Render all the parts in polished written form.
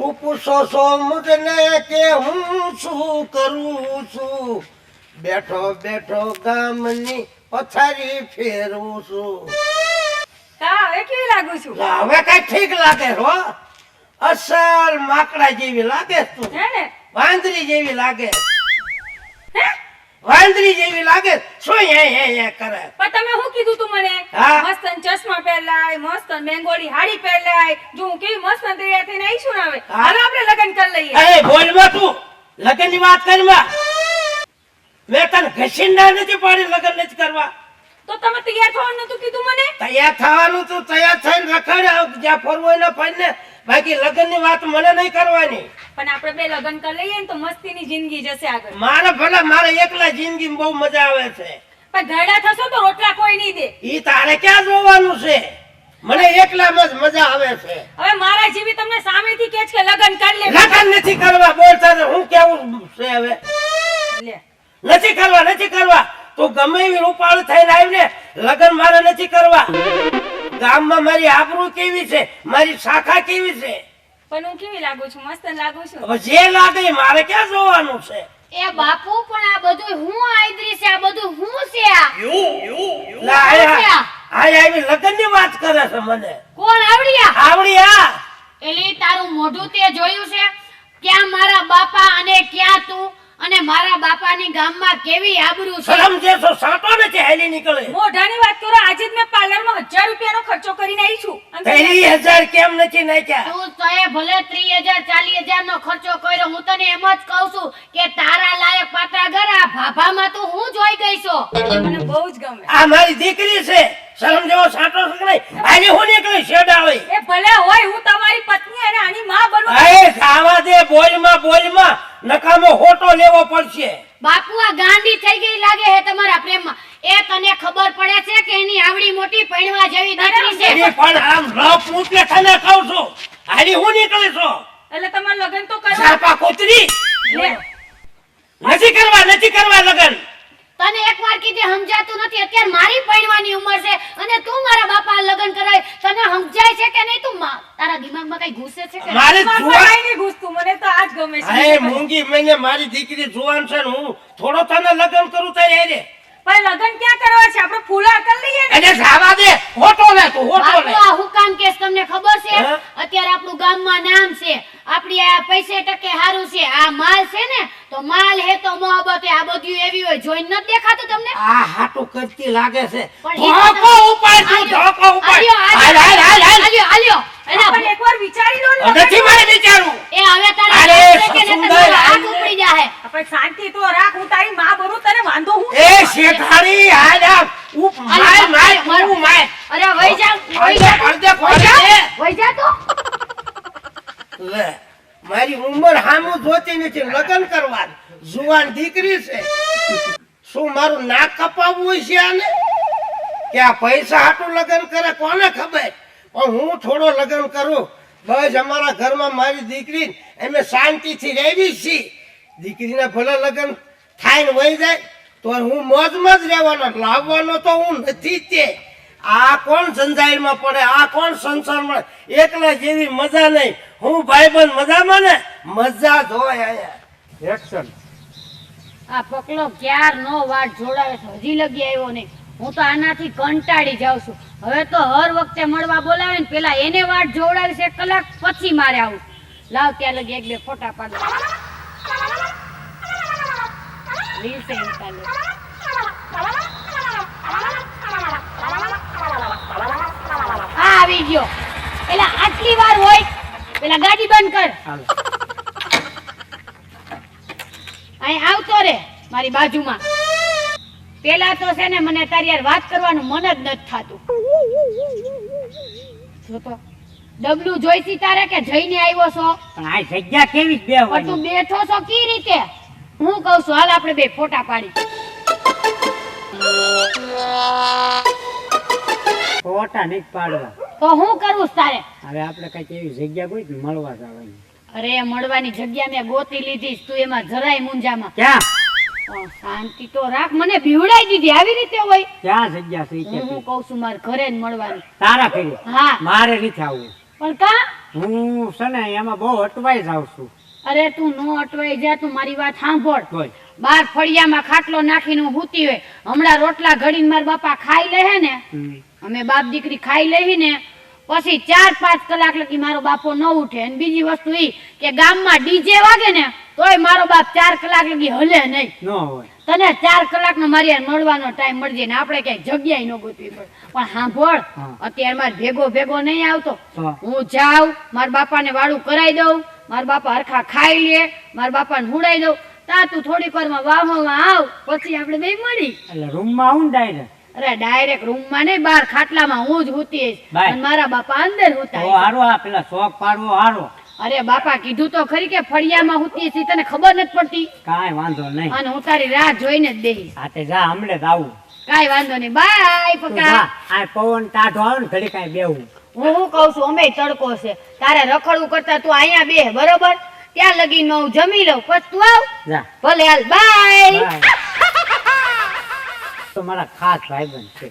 તું પૂછો છો મુજને કે હું શું કરું છું? બેઠો બેઠો ગામની પથારી ફેરવું છું. કા હવે કેવી લાગુ છું? હવે કઈ ઠીક લાગે હો. અસલ માકડા જેવી લાગે તું. હે ને? વાંદરી જેવી લાગે. હે? વાંદરી જેવી લાગે. શું હે કરે? પણ તમે શું કીધું તું મને? હા? મસ્ત ચશ્મા પહેરલાય, મસ્ત બેંગોળી હાડી પહેરલાય, જો હું કેવી મસ્ત તૈયાર થઈને આવી છું ને હવે. હા? હાલો આપણે લગ્ન કરી લઈએ. એ બોલમાં તું લગનની વાત કરીમાં. મેં તને ઘસીને નથી પાડી લગન નથી કરવા. તો તમે તૈયાર થવાનું નતું કીધું મને? તૈયાર થવાનું તું તૈયાર થઈને રખડ જ્યાં ફરવું હોય ને ફરીને. બાકી લગનની વાત મને નહીં કરવાની. પણ આપણે બે લગ્ન કરી લઈએ ને તો મસ્તીની જિંદગી જશે આગળ. મારે ભલે મારે એકલા જિંદગી બહુ મજા આવે છે. પણ ઘરડા થશો તો રોટલા કોઈ નહીં દે. ઈ તારે ક્યાં જોવાનું છે? મને એકલામાં જ મજા આવે છે. હવે મારા જેવી તમને સામેથી કહે છે કે લગ્ન કરી લે. લગન નથી કરવા બોલતા ને હું કેવું છે હવે? લે નથી કરવા તું ગમે એવી રૂપાળ થઈને આવીને લગન મારે નથી કરવા. ગામમાં મારી આબરૂ કેવી છે, મારી શાખા કેવી છે. પણ હું કેવી લાગુ છું? મસ્ત લાગુ છું. હવે જે લાગે એ મારે ક્યાં જોવાનું છે? એ બાપુ પણ આ બધું હું આઈદ્રી છે, આ બધું હું છે આ? લા, આવી લગનની વાત કરે છે મને. કોણ આવડિયા? આવડિયા એલી તારું મોઢું તે જોયું છે? ક્યાં મારા બાપા અને ક્યાં તું? અને મારા બાપાની ગામમાં કેવી આબરૂ છે. શરમ જેસો સાટો નથી હેલી નીકળે. મોઢાની વાત કરો. આજે જ મેં પાર્લરમાં 1000 રૂપિયાનો ખર્ચો કરીને આવી છું. અને 30,000 કેમ નથી નાખ્યા? તું તોય ભલે 30,000 40,000 નો ખર્ચો કર્યો, હું તને એમ જ કહું છું કે તારા લાયક પાત્રા ગરા ભાભામાં તું હું જોઈ ગઈ છો. મને બહુ જ ગમે. આ મારી દીકરી છે. શરમ જેવો સાટો છે કે નહીં? આની હું નીકળી શેડા હોય. એ ભલે હોય, હું તમારી પત્ની અને આની માં બનું. અરે ખાવા દે. બોલમાં નકામો હોટો લેવો પડશે. બાપુ આ ગાંડી થઈ ગઈ લાગે હે તમારા પ્રેમમાં. એ તને ખબર પડે છે કે એની આવડી મોટી પૈણવા જેવી દીકરી છે? એની પણ આમ રફ મૂકે તને કહું છું. આની હું નીકળી છો? એટલે તમારે લગ્ન તો કરવા. સાપા કૂતરી. લે. નથી કરવા લગન. તને એકવાર કીધે સમજાતું નથી. અત્યારે મારી પૈણવાની ઉંમર છે અને તું મારા બાપા લગ્ન કરાય. તને સમજાય છે કે નહીં? તું તારા દિમાગમાં કઈ ઘૂસે છે કે? મારે મારા જુવાન ભાઈ નહીં ઘૂસતું. મને તો આજ ગમે છે. અરે મૂંગી મને મારી દીકરી જુવાન છે ને હું થોડો તને લગન કરું તારે રે. પણ લગ્ન ક્યાં કરવા છે? આપણે ફૂલાર કરી લઈએ ને. એને ખાવા દે. હોટો લે તું હોટો બાપુ લે. આ હું કામ કેસ તમને ખબર છે? હા? અત્યારે આપણું ગામમાં નામ છે, આપણી આ પૈસે ટકે હારું છે. આ માલ છે ને તો માલ હે તો મોહબ્બત હે. આ બધું એવી હોય જોઈને નથી દેખાતું તમને? આ હાટુ કરતી લાગે છે. પણ ઈ ધોકો ઉપાડ તું ધોકો ઉપાડ. આલ્યો. એના પણ એકવાર વિચારી લો ને. નથી મારે વિચારવું. એ હવે તારા અરે, હાથ છે કે ને સુંદર. તારા હાથ ઉપડી જાહે. આપણે શાંતિ તો રાખ. હું તારી માં બનું. તને વાંધો હું? એ શેઠાણી હાલ આમ માય. અરે વઈ જા તો. લે મારી ઉંમર હામું જોતી નથી. લગન કરવા જુવાન દીકરી છે. શું મારું નાક કપાવવું છે આને? કે આ પૈસા હાટું લગન કરે કોને ખબર? પણ હું થોડો લગન કરું. બસ અમારા ઘરમાં મારી દીકરી અમે શાંતિથી રહેવી છીએ. દીકરીને ભલે લગન થાય ને વહી જાય તો હું મોજમાં જ રહેવાનો. લાવવાનો તો હું નથી તે. આ કોણ સંજાઈમાં પડે? આ કોણ સંસારમાં? એકલા જેવી મજા નહીં. હું ભાઈબંધ મજામાં ને મજા જ હોય અહીંયા. એક્શન. આ પકલો ક્યાર નો વાટ જોડાવે છે, હજી લગી આવ્યો નહીં. હું તો આનાથી કંટાળી જાઉં છું. હવે તો હર વખતે મળવા બોલાવે ને પેલા એને વાટ જોડાવી છે. 1 કલાક પછી મારે આવું. લાવ ત્યાં લગી 1-2 ફોટા પાડ. રીલ છે ઇન્સ્ટાલે. આવી ગયો. પેલા આટલી વાર હોય પેલા ગાડી બંધ કર. અહીં આવતો રે મારી બાજુમાં. પેલા તો છે ને મને તારી યાર વાત કરવાનું મન જ નથી થાતું. જો તો ડબલું જોઈતી તારે કે જઈને આવ્યો છો? પણ આ જગ્યા કેવી પણ બેહવાની? તું બેઠો છો કી રીતે? હું કહું છું હાલ આપણે 2 ફોટા પાડી. ફોટા નહીં પાડવા. તો હું કરવું તારે? હવે આપણે કઈક એવી જગ્યા કોઈ મળવા જવાની. અરે મળવાની જગ્યા મેં ગોતી લીધી. તું એમાં જરાય મુંજામાં. ક્યાં શાંતિ તો રાખ. મને બીવડાઈ દીધી. આવી રીતે હોય? ક્યાં જગ્યા છે ઈ કે હું કહું છું મારે ઘરે જ મળવાની. તારા કરી હા મારે નથી આવવું. પણ કા હું છે ને એમાં બહુ અટવાઈ જાઉં છું. અરે તું નો અટવાઈ જા, તું મારી વાત સાંભળ. બોલ. બાર ફળિયામાં ખાટલો નાખીને હું સૂતી હોય, હમણાં રોટલા ઘડીને મારા બાપા ખાઈ લે હે ને, અમે બાપ દીકરી ખાઈ લેહી ને પછી 4-5 કલાક લગી મારો બાપો ન ઉઠે. અને બીજી વસ્તુ ઈ કે ગામમાં ડીજે વાગે ને તોય મારો બાપ 4 કલાક લગી હલે નહીં. ન હોય. તને 4 કલાકનો મારી હારે મળવાનો ટાઈમ મળજે ને આપણે ક્યાંય જગ્યાએ ન ગોતવી પડે. પણ સાંભળ, અત્યારે મારે ભેગો નહીં આવતો. હું જાઉં, મારા બાપાને વાળું કરાઈ દઉં, મારા બાપા હરખા ખાઈ લે, મારા બાપાને હુડાઈ દઉં, તા તું થોડીક વારમાં વાહમાં આવ, પછી આપણે બે મળી. એટલે રૂમમાં આવું ને ડાયરેક્ટ. અરે ડાયરેક્ટ રૂમમાં નહીં, બહાર ખાટલામાં હું જ હુતી હઈશ બાય. અને મારા બાપા અંદર હુતા તો હશે. હારો આ પેલા શોખ પાડવો હારો. અરે બાપા કીધું તો ખરી કે ફળિયામાં હુતી હશે, તને ખબર નથી પડતી. કાંઈ વાંધો નહીં. અને હું તારી રાહ જોઈને જ બેહીશ. આ તે જા હમણે જ આવું. કાંઈ વાંધો નહીં, બાય તું પકા. જા. આ પવન ટાઢો આવે ને ઘડી કાંઈ બેહવું. હું શું કહું છું, અમે તડકો છે, તારે રખડવું કરતા તું અહીંયા બે, બરોબર? ત્યાં લગીનમાં હું જમી લઉં, પછી તું આવ. જા. ભલે હાલ, બાય. બાય. તો મારા ખાસ ભાઈબંધ છે.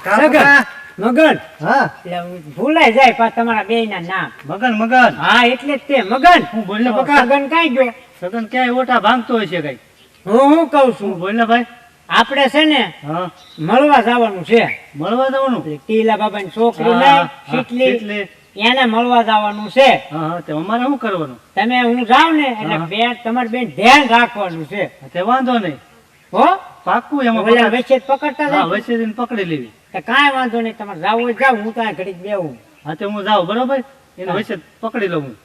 કાકા. મગન. હા એટલે ભૂલાઈ જાય પાછા તમારા બેયના નામ. મગન મગન હા એટલે જ તે મગન. હું બોલ ને પકા. મગન કાંઈ ગયો? સગન ક્યાંય ઓટા ભાંગતો હોય છે કઈ? હું કહું છું, હું બોલ ને ભાઈ. આપણે છે ને હા મળવા જવાનું છે. મળવા જવાનું. એટલે ટીલા બાબાની છોકરી હા, નહીં, હા, શીતલી, શીતલી. એને મળવા જવાનું છે. હા હા તે અમારે શું કરવાનું? તમે હું જાઉં ને એટલે હા. બેન તમારે બેન ધ્યાન રાખવાનું છે. તે વાંધો નહીં, હો પાક્કું એમાં ઓલા પકડ. વચ્ચે જ પકડતા હા જાય. વચ્ચે જઈને પકડી લેવી. તો કાંઈ વાંધો નહીં, તમારે જાવું હોય જાવ, હું ત્યાં ઘડીક બેહું. હા તે હું જાઉં બરોબર, એને વચ્ચે પકડી લઉં હું.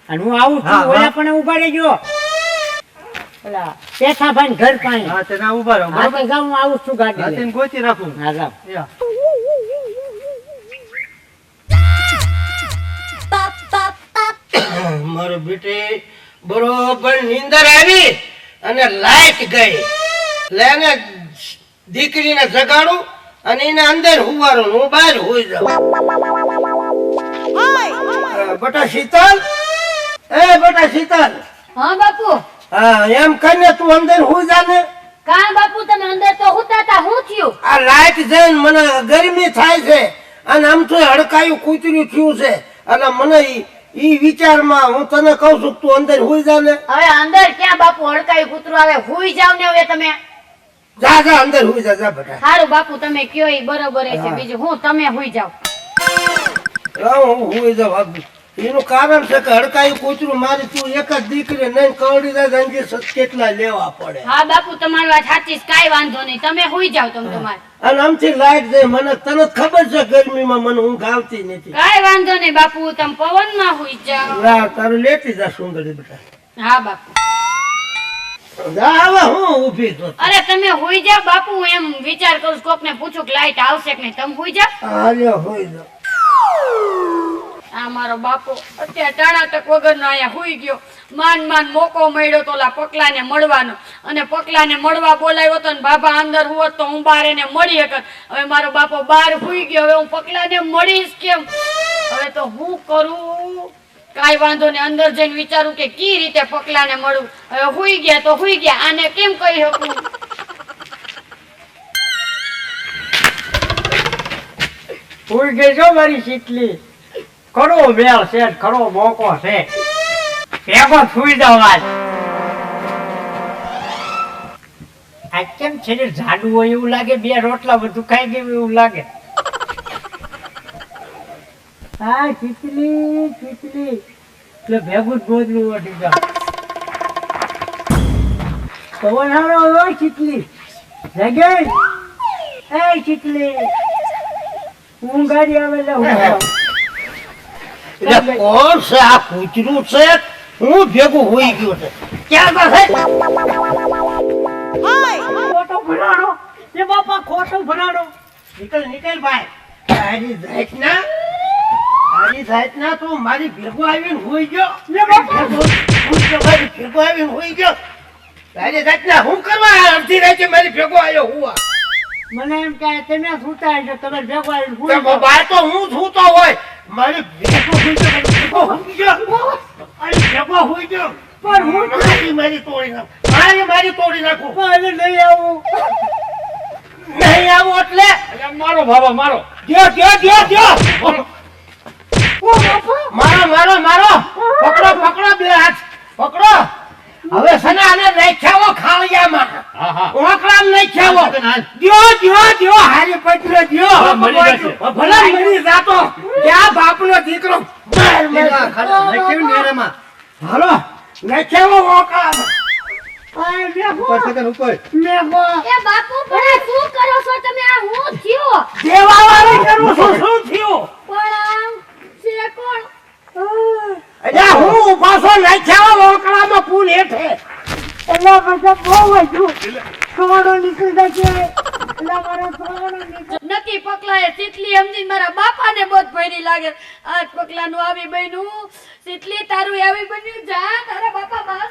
અને હું આવું છું. હા, હા. ઓલા પણ ઉભા રહેજો. ઓલા પેથાભાઈ ઘર પાસે. હા તે ના ઉભા રહો હા બરોબર. તો જાઉં, હું આવું જ છું ગાડી હા લઈને. તેને ગોતી રાખું. હા જાવ. યા. મારો બેટી બરોબર નીંદર આવી અને લાઈટ ગઈ. લેને દીકરીને જગાડું અને એને અંદર હુવારું, હું બહાર હુઈ જાઉં. બેટા શીતલ, એ બેટા શીતલ, હા બાપુ. હા એમ કહીને તું અંદર હુઈ જા ને. કાં બાપુ, તમે અંદર તો હુતા હતા, હું થયું? આ લાઈટ જઈને મને ગરમી થાય છે અને આમ તો હડકાયું કૂતર્યું થયું છે અને મને ઈ વિચારમાં હું તને કહું છું કે તું અંદર હુઈ જા ને. હવે અંદર ક્યાં બાપુ હડકાયું કૂતરું આવે, હુઈ જાવ ને હવે તમે. જા જા અંદર હુઈ જા, જા બેટા. સારું બાપુ, તમે કયો ઈ બરોબર છે. હા. બીજું હું, તમે હુઈ જાવ. હું હુઈ જાઉં. એનું કારણ છે કે હડકાયું કૂતરું મારી તું એક જ દીકરી નહીં કરડી જાય અંજી કેટલા લેવા પડે. હા બાપુ, તમારી વાત સાચી છે, કાંઈ વાંધો નહીં, તમે હુઈ જાવ તમે તમારે. અને આમથી લાઈટ જાય મને તને ખબર છે ગરમીમાં મને ઊંઘ આવતી નથી. કાંઈ વાંધો નહીં બાપુ, તમે પવનમાં હુઈ જાવ. લા તારું લેતી જા સુંદરી બેટા. હા બાપુ. જા હવે હું ઊભી છું. અરે તમે હુઈ જાવ બાપુ, હું એમ વિચાર કરું છું, કોકને પૂછું કે લાઈટ આવશે કે નહીં. તમે હુઈ જાવ. હાલે હુઈ જા. આ મારો બાપો અત્યારે ટણાટક વગરનો અહીંયા હુઈ ગયો. માંડ મોકો મળ્યો તો ઓલા પકલાને મળવાનો, અને પકલાને મળવા બોલાવ્યો તો ને બાબા અંદર હોત તો હું બહાર એને મળી શકત. હવે મારો બાપો બહાર હુઈ ગયો, હવે હું પકલાને મળીશ કેમ? હવે તો હું કરું? કાંઈ વાંધો નહીં, અંદર જઈને વિચારું કે કી રીતે પકલાને મળું. હવે હુઈ ગયા તો હુઈ ગયા, આને કેમ કહી શકું? ઉઈ ગઈ છો મારી શીતલી. ખરો મેળ છે, ખરો મોકો છે. ભેગો સુઈ જાવ આજ. આ કેમ છે ને જાડું હોય એવું લાગે, બે રોટલા બધું ખાઈ ગયું એવું લાગે. હા શીતલી શીતલી, એટલે ભેગું જ ગોદલું વટી જાવ. પવન હારો હોય શીતલી. જગે એ શીતલી, હું ગાડી આવે એટલે હું જાઉં. એટલે કોણ છે આ કૂતરું છે? હું ભેગું હોઈ ગયો છે. ક્યાં છે? ખોટો ભરાડો એ બાપા, ખોટો ભરાડો. નીકળ નીકળ ભાઈ. તારી જાતના, તારી જાતના તું મારી ભેગું આવીને હોઈ ગયો. મારી ભેગું આવીને હોઈ ગયો. તારી જાતના હું કરવા અડધી રાતે મારી ભેગો આવ્યો હુવા? મને એમ કે તમે સુતા એટલે તમે ભેગો આવીને તો સૂઈ જાઓ. બાર તો હું સૂતો હોય. મારી ભેગો હોઈ ગયો, મારી ભેગો હોઈ ગયો. મારી ભેગો હોઈ ગયો. પણ હું મારી તોડી નાખું. મારી તોડી નાખું. પાછળ નહીં આવું. નહીં આવું એટલે મારો બાબા મારો. દ્યો. મારો મારો મારો પકડો પકડો બે હાથ પકડો હવે સને આને નાખ્યાવો ખાળિયામાં હા હા ઓકળામ નાખ્યાવો હાલ. દ્યો હારી પટલો દ્યો હવે મરી જશે. ભલે મરી જાતો ક્યાં બાપનો દીકરો માર માર. નાખ્યું નેરામાં. હાલો નાખ્યાવો ઓકળામાં ઉપર સેકન્ડ ઉપર એ બાપુ પણ આ શું કરો છો તમે? આ હું થયો દેવાવાળી કરું છું શું થયું પણ છે કોણ? અલ્યા હું ઉભા છો નાખ્યાવો ઓકળામાં પુલ હેઠે એલા બધા બહુ હતું કવાડો નીકળતા છે એલા મારા કવાડો નીકળ નક્કી પકલાએ સીતલી સમજીને મારા બાપાને બોધ ભરી લાગે. આજ પકલાનું આવી બન્યું, સીતલી તારું આવી બન્યું. જા તારા બાપા માર